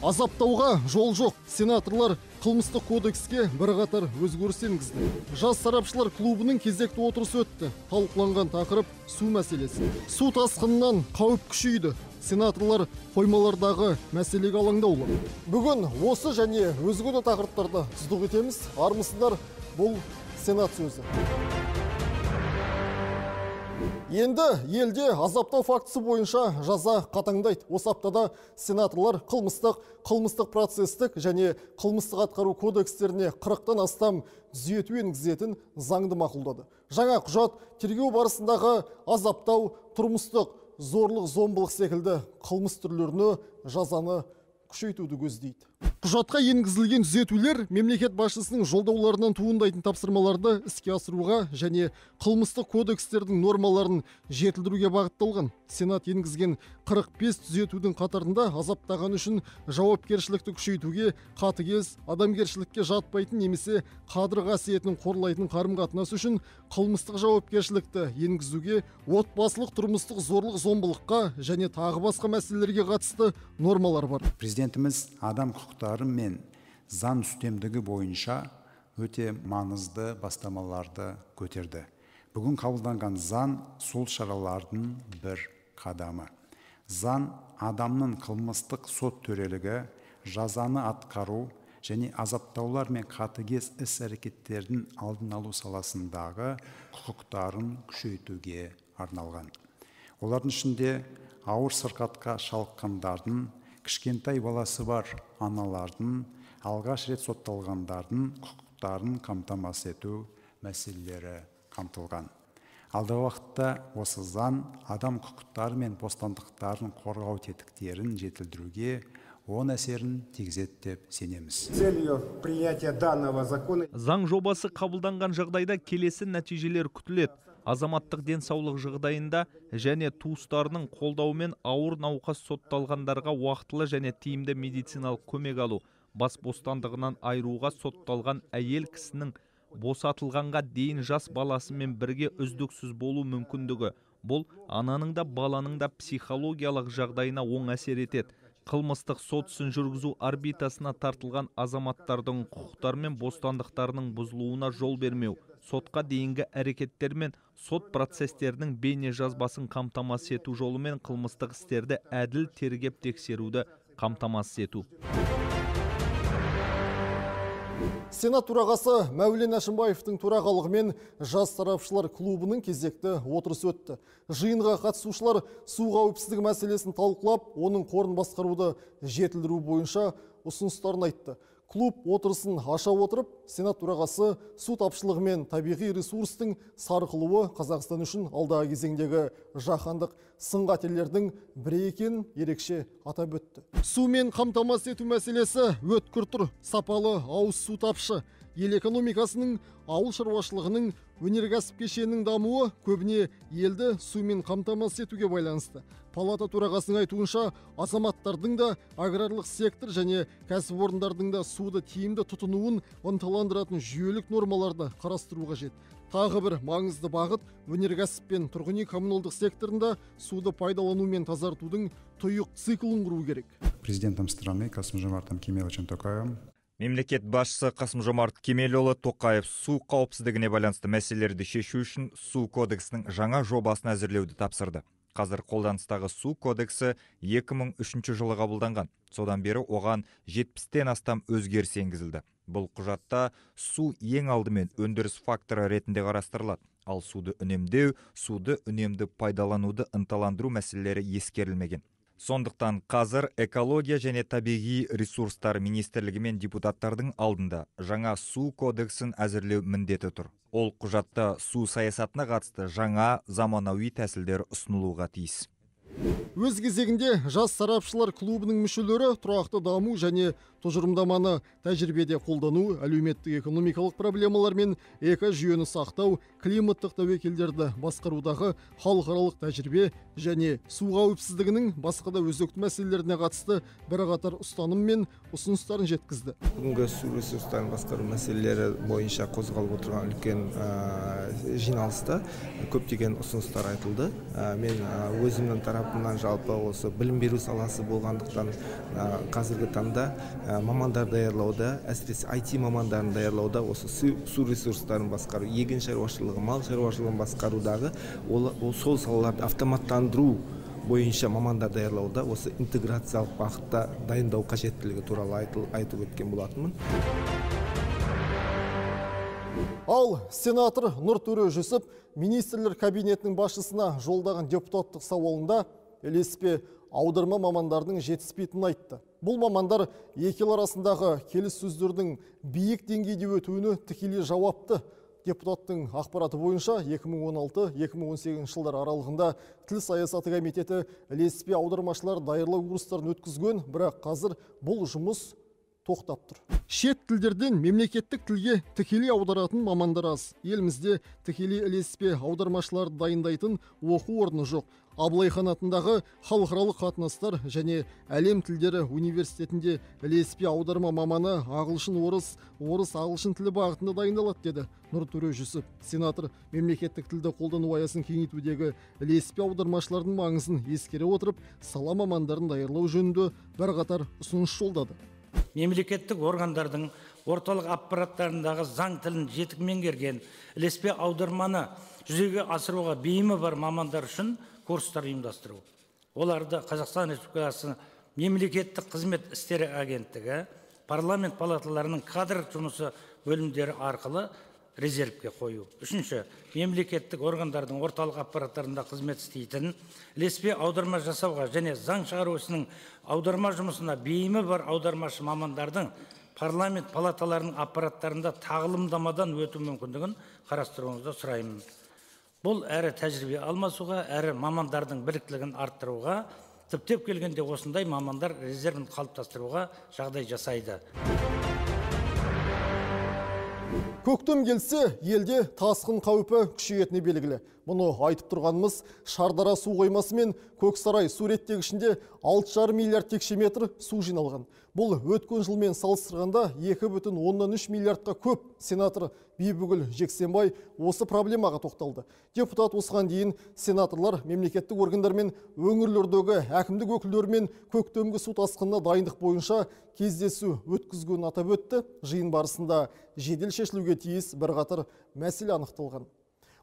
Азаптауға жол жоқ. Сенаторлар қылмыстық кодекске бірқатар өзгеріс енгізді. Жас сарапшылар клубының кезекті отырысы өтті. Талқыланған тақырып су мәселесі. Су тасқынынан қауіп күшейді. Сенаторлар қоймалардағы мәселеге алаңдаулы. Бүгін осы және өзге де тақырыптарды тұздық етеміз. Армысыздар, бұл Сенат сөзі. Енді елде азаптау фактісі бойынша жаза қатаңдайды. Осы аптада сенаторлар қылмыстық процестік және қылмыстық атқару кодекстеріне 40-тан астам түзету енгізетін заңды мақұлдады. Жаңа құжат тергеу барысындағы азаптау, тұрмыстық зорлық-зомбылық секілді қылмыс түрлеріне жазаны күшейтуді көздейді. Құжатқа енгізілген түзетулер мемлекет басшысының жолдауларынан туындайтын тапсырмаларды іске асыруға және қылмыстық кодекстердің нормаларын жетілдіруге бағытталған. Сенат енгізген 45 түзетудің қатарында азаптаған үшін жауапкершілікті күшейтуге, қатыгез, адамгершілікке жатпайтын немесе қадір қасиетін қорлайтын қарым-қатынас үшін қылмыстық жауапкершілікті енгізуге, отбасылық тұрмыстық зорлық-зомбылыққа және тағы басқа мәселелерге қатысты нормалар бар. Президентіміз адам құқықтары мен заң үстемдігі бойынша өте маңызды бастамаларды көтерді. Бүгін қабылданған заң сол шаралардың бір қадамы. Заң адамның қылмыстық сот төрелігі, жазаны атқару және азаптаулар мен қатыгез іс-әрекеттердің алдын алу саласындағы құқықтарын күшейтуге арналған. Олардың ішінде ауыр сырқатқа шалдыққандардың, кішкентай баласы бар аналардың, алғаш рет сотталғандардың құқықтарын қамтамасыз ету мәселелері қамтылған. Алдағы уақытта осы заң адам құқықтары мен бостандықтарын қорғау тетіктерін жетілдіруге оң әсерін тигізеді деп сенеміз. Заң жобасы қабылданған жағдайда келесі нәтижелер күтіледі. Азаматтық денсаулық жағдайында және туыстарының қолдауымен ауыр науқас сотталғандарға уақытылы және тиімді медициналық көмек алу, бас бостандығынан айыруға сотталған әйел кісінің босатылғанға дейін жас баласымен бірге үздіксіз болу мүмкіндігі. Бұл ананың да баланың да психологиялық жағдайына оң әсер етеді. Қылмыстық сот ісін жүргізу орбитасына тартылған азаматтардың құқықтары мен бостандықтарының бұзылуына жол бермеу, сотқа дейінгі әрекеттер мен сот процестерінің бейне жазбасын қамтамасыз ету жолымен қылмыстық істерді әділ тергеп тексеруді қамтамасыз ету. Сенат төрағасы Мәулен Әшімбаевтың төрағалығымен жас сарапшылар клубының кезекті отырысы өтті. Жиынға қатысушылар су қауіпсіздігі мәселесін талқылап, оның қорын басқаруды жетілдіру бойынша ұсыныстарын айтты. Клуб отырысын аша отырып, Сенат төрағасы су тапшылығы мен табиғи ресурстың сарқылуы Қазақстан үшін алдағы кезеңдегі жаһандық сын-қатерлердің бірі екенін ерекше атап өтті. Сумен қамтамасыз ету мәселесі өткір тұр. Сапалы ауыз су тапшы. Ел экономикасының, ауыл шаруашылығының, өнеркәсіп кешенінің дамуы көбіне елді сумен қамтамасыз етуге байланысты. Палата төрағасының айтуынша, азаматтардың да аграрлық сектор және кәсіпорындардың да суды тиімді тұтынуын ынталандыратын жүйелік нормаларды қарастыру қажет. Тағы бір маңызды бағыт өнеркәсіп пен тұрғын үй коммуналдық секторында суды пайдалану мен тазартудың тұйық циклін құру керек. Президентом страны Қасым-Жомарт Кемеловичем Тоқаевым Мемлекет басшысы Қасым-Жомарт Кемелұлы Тоқаев су қауіпсіздігіне байланысты мәселелерді шешу үшін су кодексінің жаңа жобасын әзірлеуді тапсырды. Қазір қолданыстағы су кодексі 2003 жылы қабылданған. Содан бері оған 70-тен астам өзгеріс енгізілді. Бұл құжатта су ең алдымен өндіріс факторы ретінде қарастырылады. Ал суды үнемдеу, суды үнемді пайдалануды ынталандыру мәселелері ескерілмеген. Сондықтан қазір экология және табиғи ресурстар министрлігі мен депутаттардың алдында жаңа су кодексін әзірлеу міндеті тұр. Ол құжатта су саясатына қатысты жаңа заманауи тәсілдер ұсынылуға тиіс. Өз кезегінде жас сарапшылар клубының мүшелері тұрақты даму және тұжырымдаманы тәжірибеде қолдану, әлеуметтік экономикалық проблемалар мен экожүйені сақтау, климаттық тәуекелдерді басқарудағы халықаралық тәжірибе және су қауіпсіздігінің басқа да өзекті мәселелеріне қатысты бірқатар ұстаным мен ұсыныстарын жеткізді. Бүгінгі су ресурстарын басқару мәселелері бойынша қозғалып отырған үлкен жиналыста көптеген ұсыныстар айтылды. Мен өзімнің тарапымнан тарапынан жалпы осы білім беру саласы болғандықтан қазіргі таңда мамандар даярлауда, әсіресе IT мамандарын даярлауда осы су ресурстарын басқару, егін шаруашылығы, мал шаруашылығын басқарудағы сол салаларды автоматтандыру бойынша мамандар даярлауда осы интеграциялық бағытта дайындау қажеттілігі туралы айтып өткен болатынмын. Ал сенатор Нұртөре Жүсіп министрлер кабинетінің басшысына жолдаған депутаттық сауалында ілеспе аударма мамандардың жетіспейтінін айтты. Бұл мамандар екі ел арасындағы келіссөздердің биік деңгейде өтуіне тікелей жауапты. Депутаттың ақпараты бойынша 2016-2018 жылдар аралығында тіл саясаты комитеті ілеспе аудармашылар даярлау курстарын өткізген, бірақ қазір бұл жұмыс тоқтап тұр. Шет тілдерден мемлекеттік тілге тікелей аударатын мамандар аз. Елімізде тікелей ілеспе аудармашыларды дайындайтын оқу орны жоқ. Абылай Хан атындағы халықаралық қатынастар және әлем тілдері университетінде ілеспе аударма маманы ағылшын ағылшын тілі бағытында дайындалады деді Нұртөре Жүсіп. Сенатор мемлекеттік тілді қолдану аясын кеңейтудегі ілеспе аудармашылардың маңызын ескере отырып, сала мамандарын даярлау жөнінде бірқатар ұсыныс жолдады. Мемлекеттік органдардың орталық аппараттарындағы заң тілін жетік меңгерген, ілеспе аударманы жүзеге асыруға бейімі бар мамандар үшін курстар ұйымдастыру. Оларды Қазақстан Республикасы мемлекеттік қызмет істері агенттігі, парламент палаталарының кадр жұмысы бөлімдері арқылы резервке қою. Үшінші, мемлекеттік органдардың орталық аппараттарында қызмет істейтін, ілеспе аударма жасауға және заң шығару ісінің аударма жұмысына бейімі бар аудармашы мамандардың парламент палаталарының аппараттарында тағылымдамадан өту мүмкіндігін қарастыруыңызды сұраймын. Бұл әрі тәжірибе алмасуға, әрі мамандардың біліктілігін арттыруға, түптеп келгенде осындай мамандар резервін қалыптастыруға жағдай жасайды. Көктем келсе, елде тасқын қаупі күшейетіні белгілі. Мұны айтып тұрғанымыз Шардара су қоймасы мен Көксарай су реттегішінде 6,5 миллиард текше метр су жиналған. Бұл өткен жылмен салыстырғанда 2,3 миллиардқа көп. Сенатор Бибігүл Жексенбай осы проблемаға тоқталды. Депутат осыған дейін сенаторлар мемлекеттік органдармен өңірлердегі әкімдік өкілдерімен көктемгі су тасқынына дайындық бойынша кездесу өткізгенін атап өтті. Жиын барысында жедел шешілуге тиіс бірқатар мәселе анықталған.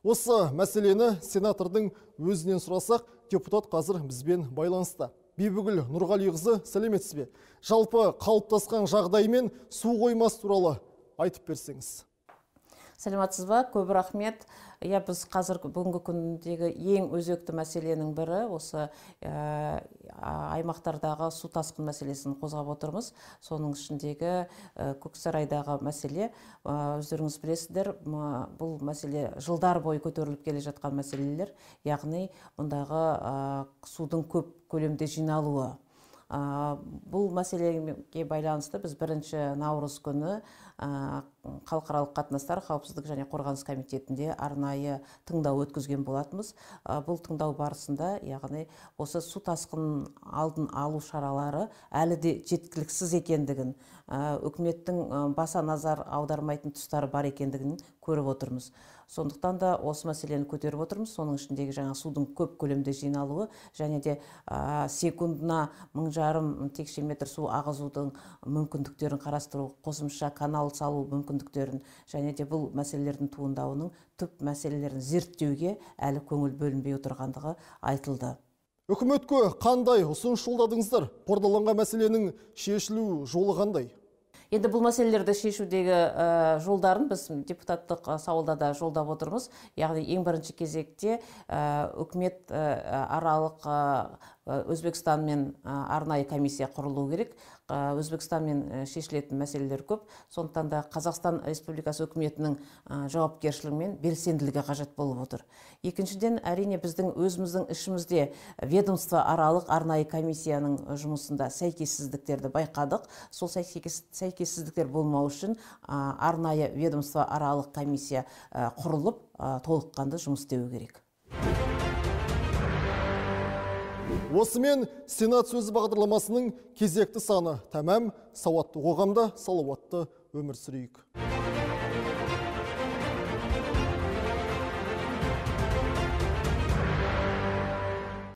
Осы мәселені сенатордың өзінен сұрасақ, депутат қазір бізбен байланыста. Бибігүл Нұрғалиқызы, сәлеметсіз бе? Жалпы қалыптасқан жағдаймен су қоймасы туралы айтып берсеңіз. Сәлеметсіз ба? Көп рахмет. Біз қазір бүгінгі күндегі ең өзекті мәселенің бірі осы аймақтардағы су тасқын мәселесін қозғап отырмыз. Соның ішіндегі Көксарайдағы мәселе, өздеріңіз білесіздер, бұл мәселе жылдар бойы көтеріліп келе жатқан мәселелер, яғни мұндағы судың көп көлемде жиналуы. Бұл мәселеге байланысты біз 1 наурыз күні халықаралық қатынастар, қауіпсіздік және қорғаныс комитетінде арнайы тыңдау өткізген болатынбыз. Бұл тыңдау барысында, яғни осы су тасқынын алдын алу шаралары әлі де жеткіліксіз екендігін, үкіметтің баса назар аудармайтын тұстары бар екендігін көріп отырмыз. Сондықтан да осы мәселені көтеріп отырмыз. Соның ішіндегі жаңа судың көп көлемде жиналуы және де секундына 1,5 текше метр су ағызудың мүмкіндіктерін қарастыру, қосымша канал салу мүмкіндіктерін және де бұл мәселелердің туындауының түп мәселелерін зерттеуге әлі көңіл бөлінбей отырғандығы айтылды. Үкіметке қандай ұсыныс жолдадыңыздар? Қордаланған мәселенің шешілу жолы қандай? Енді бұл мәселелерді шешудегі жолдарын біз депутаттық сауалда жолдап отырмыз. Яғни ең бірінші кезекте үкімет аралық Өзбекстанмен арнайы комиссия құрылу керек. Өзбекстанмен шешілетін мәселелер көп. Сондықтан да Қазақстан Республикасы үкіметінің жауапкершілігімен белсенділігі қажет болып отыр. Екіншіден, әрине біздің өзіміздің ішімізде ведомство аралық арнайы комиссияның жұмысында сәйкессіздіктерді байқадық. Сол сәйкессіздіктер болмау үшін арнайы ведомство аралық комиссия құрылып, толыққанды жұмыс істеуі керек. Осымен Сенат сөзі бағдарламасының кезекті саны тәмам. Сауатты қоғамда салауатты өмір сүрейік.